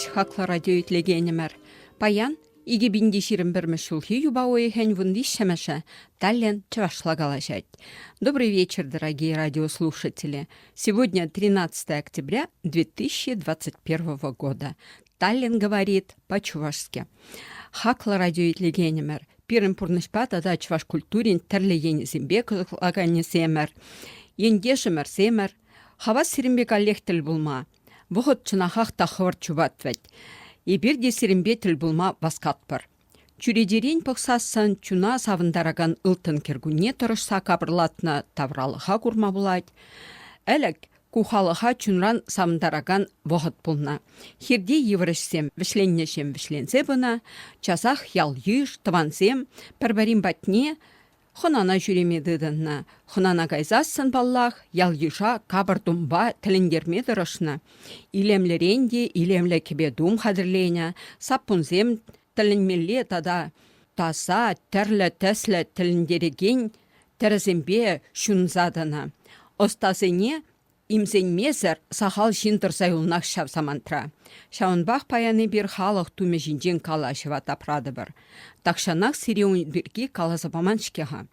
Чуваш хакла радио итлегенемер. Паян, иге бинди ширим бермешулхи юбауэ хэнь вунди шамаша. Таллин чувашлагалашать. Добрый вечер, дорогие радиослушатели. Сегодня 13 октября 2021 года. Таллин говорит по-чувашски. Хакла радио итлегенемер. Пирым пурнышпат ада чуваш культурин терле енизимбек лаганесемер. Ендешемер семер. Хава сиримбек аллехтел булма. Вғыт чынахақ тақывыр чуватвет. И бирде сиримбе тіл булма баскатпыр. Чуредерен пықсасын чуна савындараган ылтын кергуне тұрышса кабырлатына тавралыға курма булать. Әлік кухалыға чунран савындараган вғыт булна. Херде еврышсем вішленнешем вішленсе бұна, часах ял юш, тавансем, пәрбәрім батне, хонана жүремедідінна. Хонана гайзасын баллах, ял юша кабыр думба тіліндермеді рышна. Илемлеренде, илемле кебе дум хадырленя, саппунзем тілінмелле тада. Таса, тәрлі тәслі тіліндереген, тәрізімбе шунзадына. Остазыне имзенмезір сахал жиндыр зайылнақ шавсамантра. Шаунбақ паяны бір халық туме жинжен кала шеватапрады бір. Такшанақ сиреун бірге калазабаманшкеха.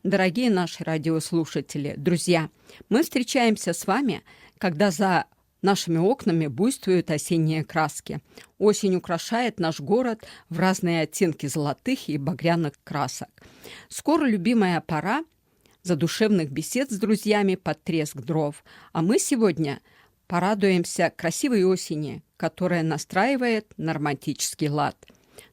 Дорогие наши радиослушатели, друзья, мы встречаемся с вами, когда за нашими окнами буйствуют осенние краски. Осень украшает наш город в разные оттенки золотых и багряных красок. Скоро любимая пора задушевных бесед с друзьями под треск дров. А мы сегодня порадуемся красивой осени, которая настраивает на романтический лад.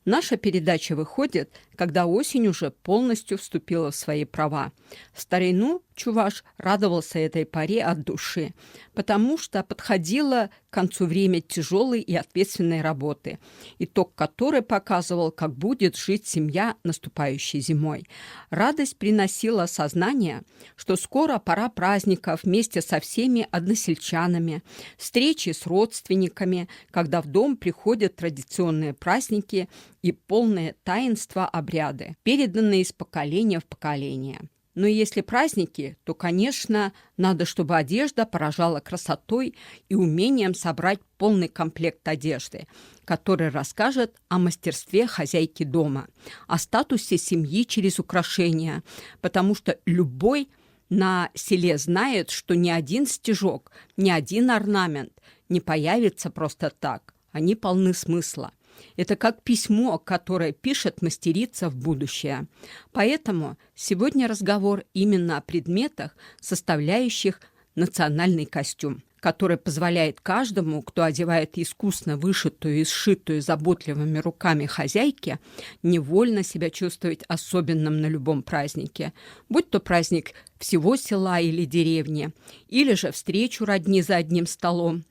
Наша передача выходит, когда осень уже полностью вступила в свои права. В старину чуваш радовался этой поре от души, потому что подходило к концу время тяжелой и ответственной работы, итог которой показывал, как будет жить семья наступающей зимой. Радость приносила сознание, что скоро пора праздников вместе со всеми односельчанами, встречи с родственниками, когда в дом приходят традиционные праздники и полное таинство обряды, переданные из поколения в поколение. Но если праздники, то, конечно, надо, чтобы одежда поражала красотой и умением собрать полный комплект одежды, который расскажет о мастерстве хозяйки дома, о статусе семьи через украшения, потому что любой на селе знает, что ни один стежок, ни один орнамент не появится просто так. Они полны смысла. Это как письмо, которое пишет мастерица в будущее. Поэтому сегодня разговор именно о предметах, составляющих национальный костюм, который позволяет каждому, кто одевает искусно вышитую и сшитую заботливыми руками хозяйки, невольно себя чувствовать особенным на любом празднике, будь то праздник всего села или деревни, или же встречу родни за одним столом,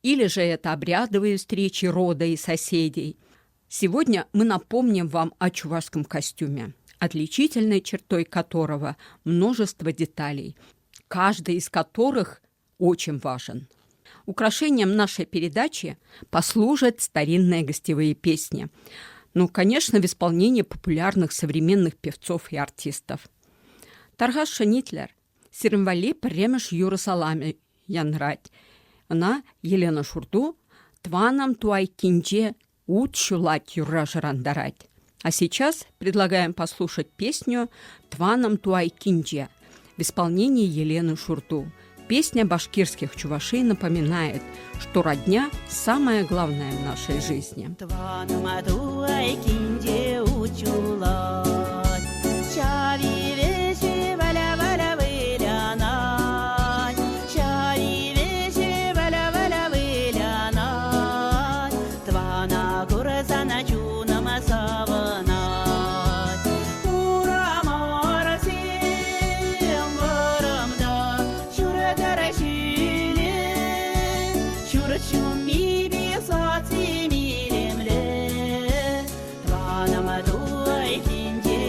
или же это обрядовые встречи рода и соседей. Сегодня мы напомним вам о чувашском костюме, отличительной чертой которого множество деталей, каждый из которых очень важен. Украшением нашей передачи послужат старинные гостевые песни. Ну, конечно, в исполнении популярных современных певцов и артистов. Таргаш Шанитлер, Сирымвали Премеш Юрусалами Янрать, она, Елена Шурду, тванам туай кинже учулать юра жарандарать. А сейчас предлагаем послушать песню «Тванам туай кинже» в исполнении Елены Шурду. Песня башкирских чувашей напоминает, что родня – самое главное в нашей жизни. «Тванам туай кинже учулать, чави веши валя-валя вылянать, чави веши валя-валя вылянать, твана курасана чунама саванать, урамар сем варамда, шура карашиле, шура чуми бесати милемле, тванама туай кинже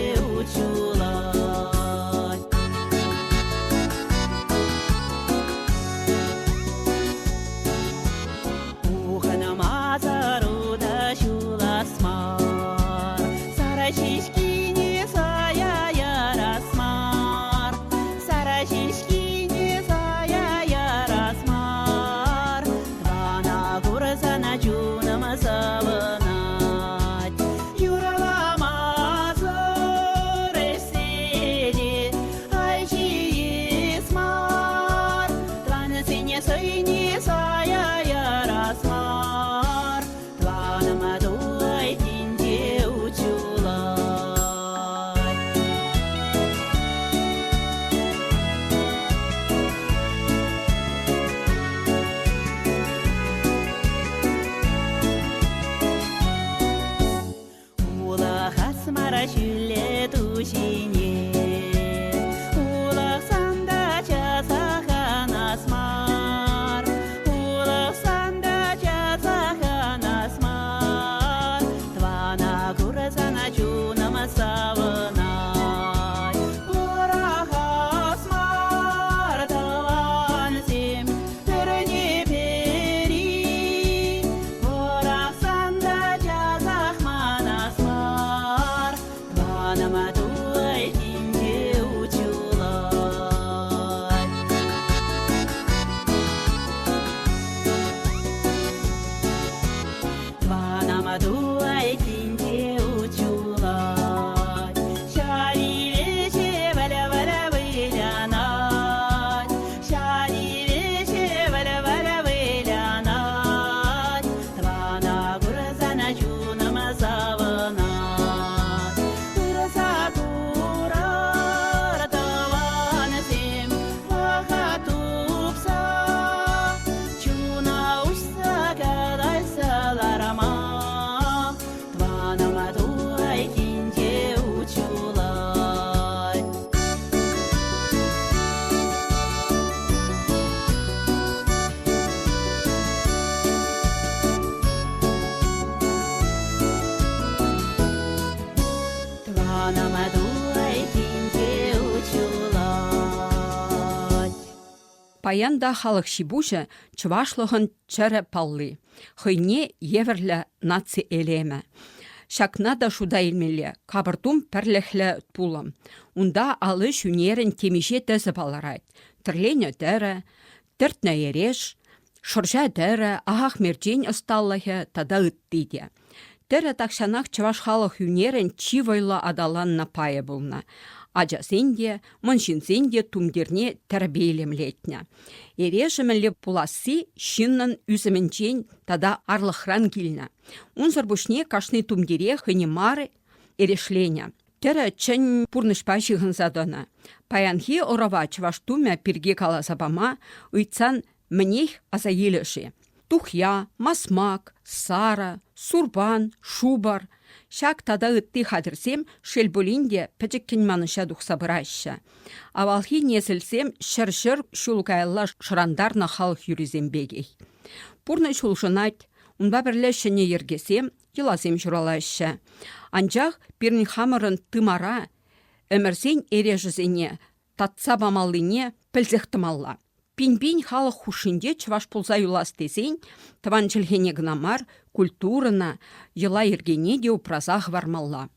Паянда халық шибуже чывашлығын чәрі паллы. Хыйне еверлі наци элеме. Шакна да шуда илмелі, кабыртум пәрліхлі пулым. Унда алы шүнерін темеше тәзі баларайд. Тірлені дәрі, тіртні ереш, шыржа дәрі, ағақ мерджен ұсталығы тада үттейді. Дәрі тақшанақ чываш халық юнерін чивайлы адаланна пайы болна. Ажасенде, мұншынсенде тумдерне тәрбейлемлетні. Ерешімілі пуласы шыннын үзімінчен тада арлықран келіні. Унзыр бұшне кашны тумдере хынемары ерешлене. Тәрі чын пұрнышпа жығын заданы. Паянхи орава чываштумя пирге кала забама, ұйтсан мінех азаеліші. Тухя, масмак, сара, сурбан, шубар. Шак тада үтті хадырсем, шелбулинде пәчіккен маныша дұқса бұрайшы. Авалхи несілсем, шыр-шыр шулғайылла шырандарна халық юрізем бегей. Пұрны шулшынайт, ұнба бірлешіне ергесем, еласем жұралайшы. Анжақ бірін хамырын тымара, өмірсен ережізіне, татса бамалыне пілзіқтімалла. Пин-пин халық хушинде чываш пулза юлас десен, таван жылгене гнамар, культурына, ела ергене де упразах вармалла.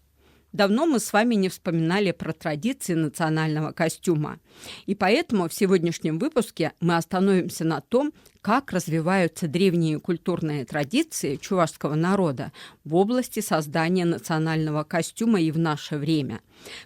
Давно мы с вами не вспоминали про традиции национального костюма. И поэтому в сегодняшнем выпуске мы остановимся на том, как развиваются древние культурные традиции чувашского народа в области создания национального костюма и в наше время.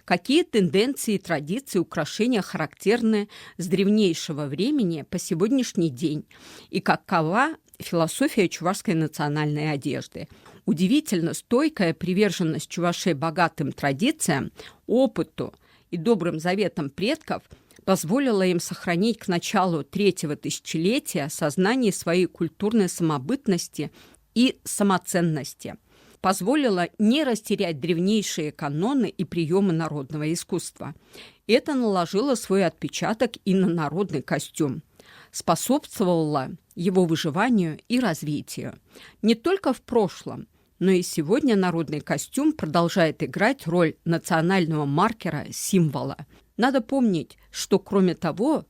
Какие тенденции и традиции украшения характерны с древнейшего времени по сегодняшний день. И какова философия чувашской национальной одежды. Удивительно стойкая приверженность чувашей богатым традициям, опыту и добрым заветам предков позволила им сохранить к началу третьего тысячелетия сознание своей культурной самобытности и самоценности. Позволила не растерять древнейшие каноны и приемы народного искусства. Это наложило свой отпечаток и на народный костюм. Способствовало его выживанию и развитию. Не только в прошлом, но и сегодня народный костюм продолжает играть роль национального маркера, символа. Надо помнить, что кроме того,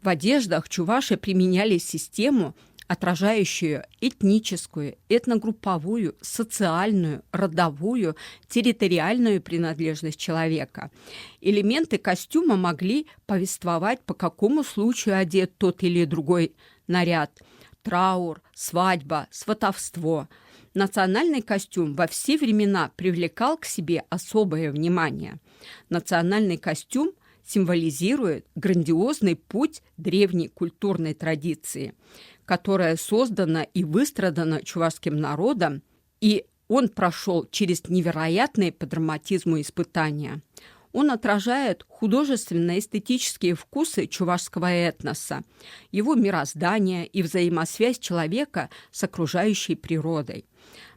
в одеждах чуваши применяли систему, отражающую этническую, этногрупповую, социальную, родовую, территориальную принадлежность человека. Элементы костюма могли повествовать, по какому случаю одет тот или другой наряд. Траур, свадьба, сватовство. Национальный костюм во все времена привлекал к себе особое внимание. Национальный костюм символизирует грандиозный путь древней культурной традиции, которая создана и выстрадана чувашским народом, и он прошел через невероятные по драматизму испытания. Он отражает художественно-эстетические вкусы чувашского этноса, его мироздание и взаимосвязь человека с окружающей природой.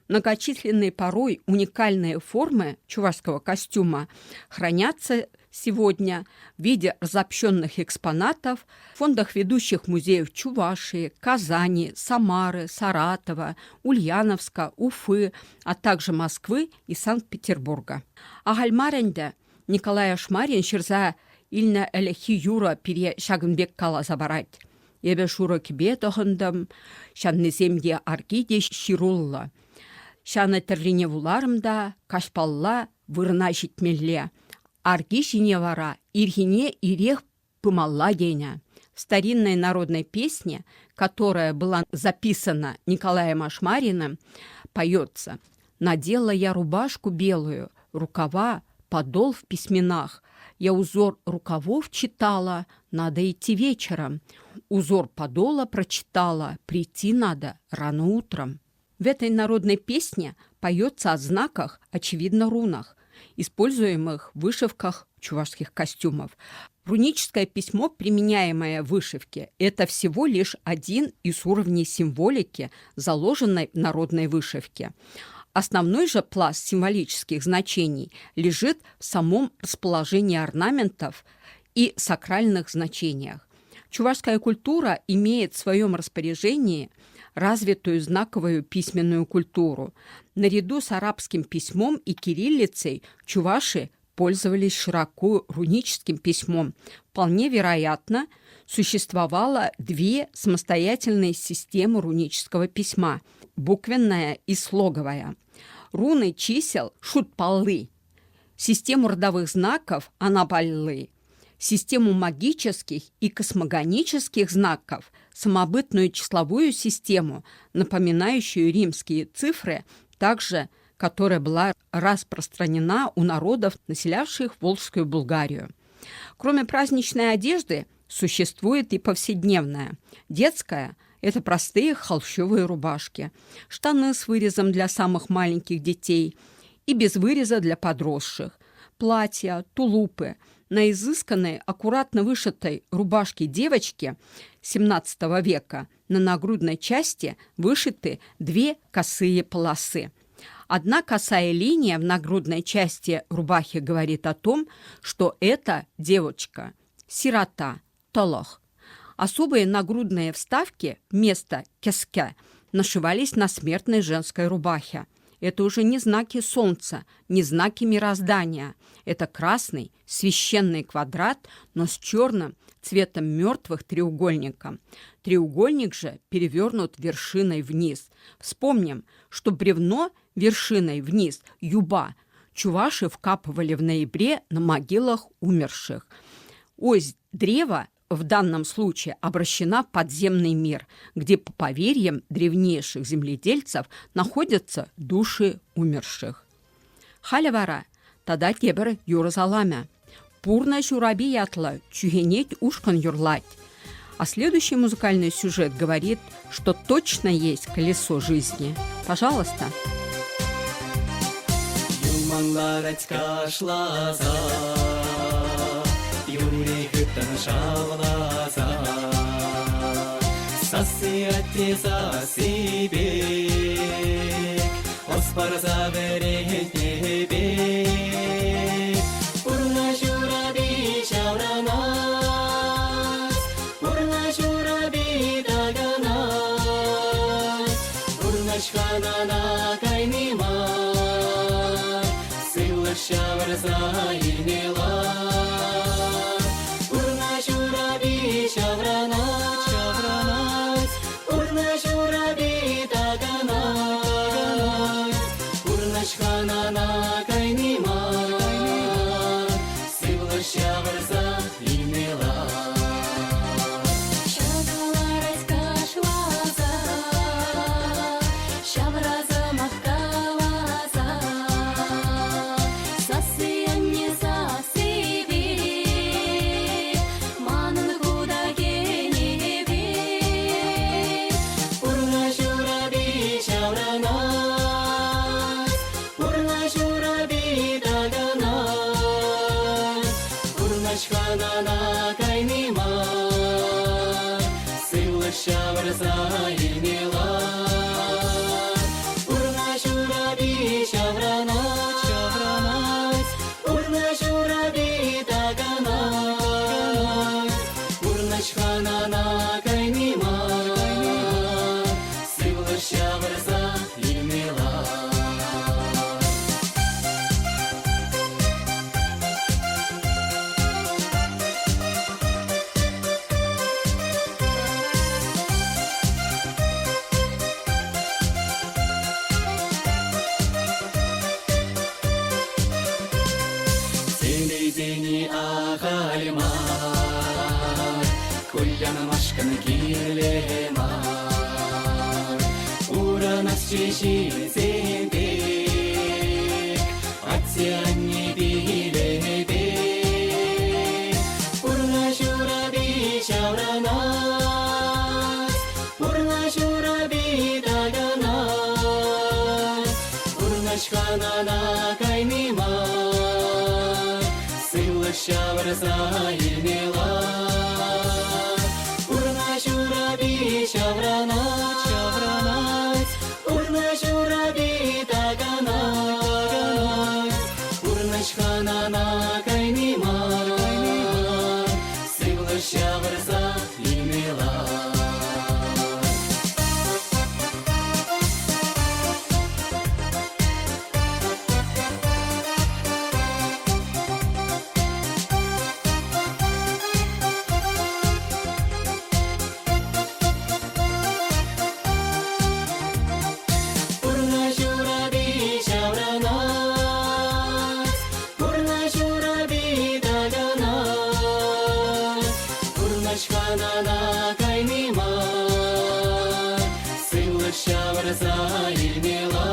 Многочисленные порой уникальные формы чувашского костюма хранятся сегодня в виде разобщенных экспонатов в фондах ведущих музеев Чувашии, Казани, Самары, Саратова, Ульяновска, Уфы, а также Москвы и Санкт-Петербурга. Агальмаренде Николай Ашмарин шырза илна әліхи юра пире шагынбек кала забарать. Ебе шура кебе тоғындым, шаннеземде аргиде ширулла. Шаны тірліне вуларымда, кашпалла вырна житмелле. Арги жіне вара, иргине ирех пымалла деня. В старинной народной песне, которая была записана Николаем Ашмариным, поется: «Надела я рубашку белую, рукава, подол в письменах. Я узор рукавов читала, надо идти вечером. Узор подола прочитала, прийти надо рано утром». В этой народной песне поется о знаках, очевидно, рунах, используемых в вышивках чувашских костюмов. Руническое письмо, применяемое в вышивке, это всего лишь один из уровней символики, заложенной в народной вышивке. Основной же пласт символических значений лежит в самом расположении орнаментов и сакральных значениях. Чувашская культура имеет в своем распоряжении развитую знаковую письменную культуру. Наряду с арабским письмом и кириллицей чуваши пользовались широко руническим письмом. Вполне вероятно, существовало две самостоятельные системы рунического письма – буквенная и слоговая. Руны чисел – шутпаллы, систему родовых знаков – анапаллы, систему магических и космогонических знаков, самобытную числовую систему, напоминающую римские цифры, также которая была распространена у народов, населявших Волжскую Булгарию. Кроме праздничной одежды, существует и повседневная. Детская – это простые холщовые рубашки, штаны с вырезом для самых маленьких детей и без выреза для подросших, платья, тулупы. На изысканной, аккуратно вышитой рубашке девочки XVII века на нагрудной части вышиты две косые полосы. Одна косая линия в нагрудной части рубахи говорит о том, что это девочка, сирота, толох. Особые нагрудные вставки вместо кеске нашивались на смертной женской рубахе. Это уже не знаки солнца, не знаки мироздания. Это красный священный квадрат, но с черным цветом мертвых треугольником. Треугольник же перевернут вершиной вниз. Вспомним, что бревно вершиной вниз, юба, чуваши вкапывали в ноябре на могилах умерших. Ось древа в данном случае обращена в подземный мир, где, по поверьям древнейших земледельцев, находятся души умерших. Халявара, тада тебір юрзаламя, пурна жураби ятла, чугенеть ушкан юрлать. А следующий музыкальный сюжет говорит, что точно есть колесо жизни. Пожалуйста. Юрихтан шавлаза, сасияте засибек, оспарза беретебек. Урна жураби шавранас, урна жураби таганас, урна шханана кайнима, силла шаврза инела. Шавранас, урна жураби таганас, урна шханана кайнима, силла шаврза инела. Шавларайс кашлаза, шавраза махкалаза, сасыянне засиби. Шханана кайнима, силла шаврза инела. Урна жураби шавранас, урна жураби таганас, урна шханана кайнима, силла шаврза инела. Дени ахалима, кульяна машкана килема, уранас чеши зендек, атсианни билебек. Урна жураби шавранас, урна жураби таганас, урна шханана кайнима, шаврза инела. Урна жураби шавранас, урна жураби таганас, урна шханана кайнима, силла шаврза инела. ханана кайнима, сыйлы шавырса илмела.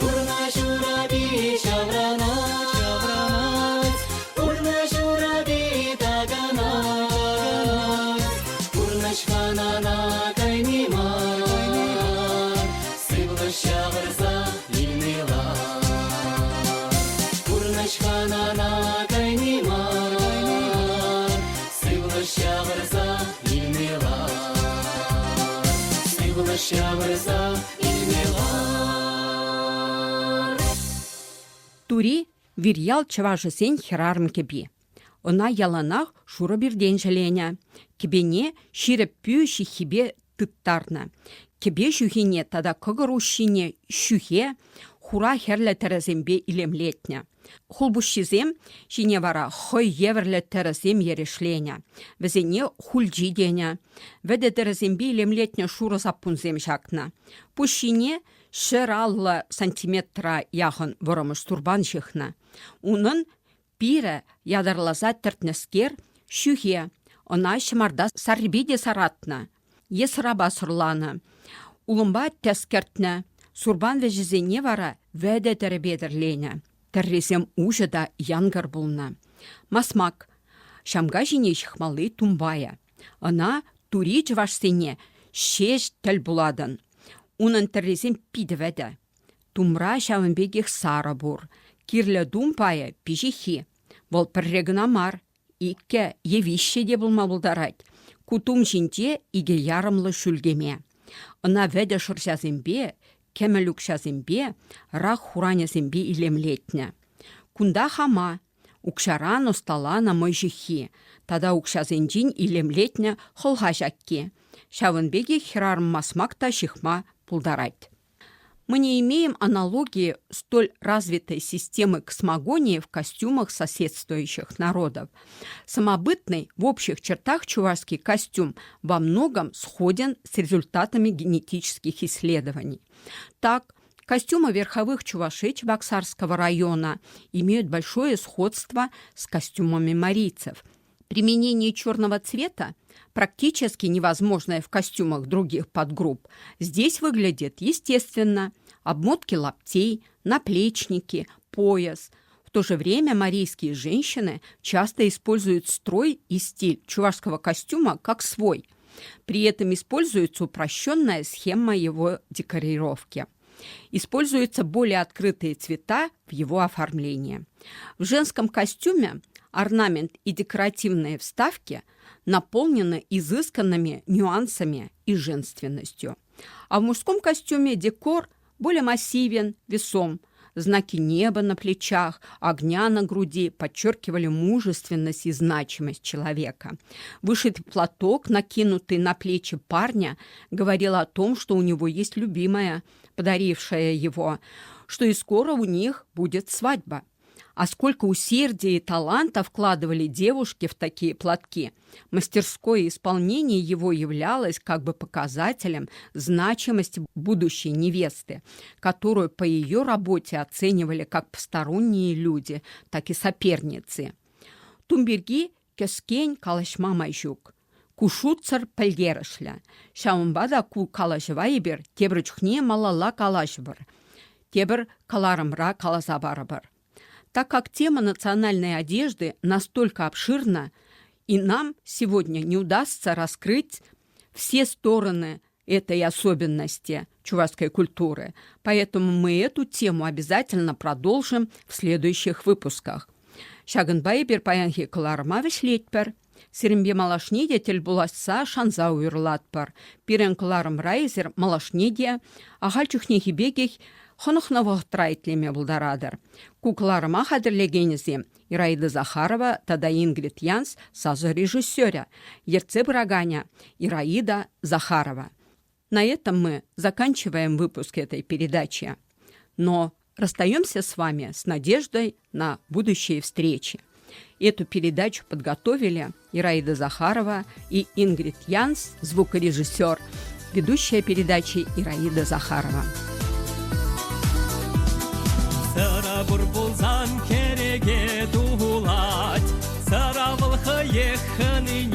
Урна жураби шавранат, урна жураби таганат, урна ханана кайнима, сыйлы шавырса илмела. Урна ханана кайнима, сыйлы шавырса илмела. Сыйлы шавырса илмела. Тури вирял чавашысен херарм кеби. Она яланах шура бирден желеня. Кебене ширеп пющи хибе тыттарна. Кебе шухине тада кыгырущине шухе хура херле терезембе илемлетня. Хулбушшизем шине вара хой еверле терезем ерешленя. Везене хульджи деня. Веде терезембе илемлетня шура запунзем шакна. Пущине шералла сантиметра яхын воромыш турбан шихна. Унын пире ядарлаза тертнескер шухе. Она шымарда сарбиде саратна. Есраба сурлана. Улымба тескертна. Сурбан вежізене вара веде теребедерленя. Террезем уже да янгар булна. Масмак. Шамга жине шихмалы тумбая. Она тури жвашсене шеш тел буладын. Унын террезем пидведе. Тумра шавынбегех сара бур. Кирле думпая пижихи. Вол перрегна мар. Икке евище де булма булдарать. Кутум жинте иге ярымлы шүлгеме. Она веде шуршазембе, кемелюкшазембе, рах хуранязембе илемлетня. Кунда хама, укшаран осталана мойжихи. Тада укшазенжин илемлетня холга жакки. Шавынбеге хирарм масмакта шихма пулдарать. Мы не имеем аналогии столь развитой системы космогонии в костюмах соседствующих народов. Самобытный в общих чертах чувашский костюм во многом сходен с результатами генетических исследований. Так, костюмы верховых чувашей Чебоксарского района имеют большое сходство с костюмами марийцев. Применение черного цвета, практически невозможное в костюмах других подгрупп, здесь выглядит естественно. Обмотки лаптей, наплечники, пояс. В то же время марийские женщины часто используют строй и стиль чувашского костюма как свой. При этом используется упрощенная схема его декорировки. Используются более открытые цвета в его оформлении. В женском костюме орнамент и декоративные вставки наполнены изысканными нюансами и женственностью. А в мужском костюме декор более массивен, весом. Знаки неба на плечах, огня на груди подчеркивали мужественность и значимость человека. Вышитый платок, накинутый на плечи парня, говорил о том, что у него есть любимая, подарившая его, что и скоро у них будет свадьба. А сколько усердия и таланта вкладывали девушки в такие платки. Мастерское исполнение его являлось как бы показателем значимости будущей невесты, которую по ее работе оценивали как посторонние люди, так и соперницы. Тумберги кескень калашма майжук. Кушуцар пальгерышля. Шаумбада ку калашвайбер тебрычхне малала калашбар. Тебр каларымра калазабарабар. Так как тема национальной одежды настолько обширна, и нам сегодня не удастся раскрыть все стороны этой особенности чувашской культуры, поэтому мы эту тему обязательно продолжим в следующих выпусках. Шагынбайбер паянхи каларма вишлетпер, сиримбе малашнеде тельбуласса шанза уйрлатпар, пирен каларым райзер малашнеде, ахальчухнехи бегех хонохновых трайтлеме булдарадыр. Кукларыма хадірлегенізі Ираида Захарова, тада Ингрид Янс, сазы режиссера, ерце Браганя, Ираида Захарова. На этом мы заканчиваем выпуск этой передачи. Но расстаемся с вами с надеждой на будущие встречи. Эту передачу подготовили Ираида Захарова и Ингрид Янс, звукорежиссер, ведущая передачи Ираида Захарова. Сара бурбулзан кереге дулать, сара волха еханы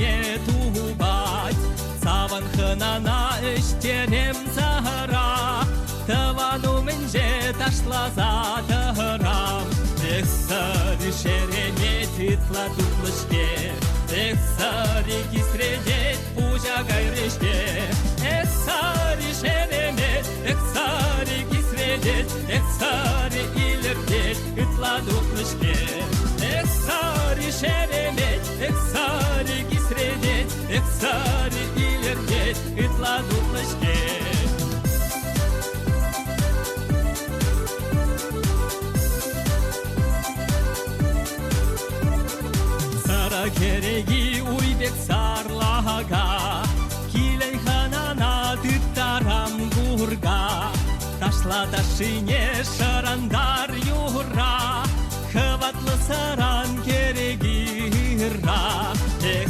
шеремет ытла тутлышке. Эх, сари кисредет пужа гайрышке. Эх, сари шеремет, эх, сари кисредет, эх, сари илердет ытла тутлышке. Эх, сари шеремет, эх, сари кисредет, эх, сари илердет ытла тутлышке. Кереги уйбек сарлага, килей ханана тыттарам гурга. Ташла ташине шарандар юра, хватлы саран кереги ра. Эх,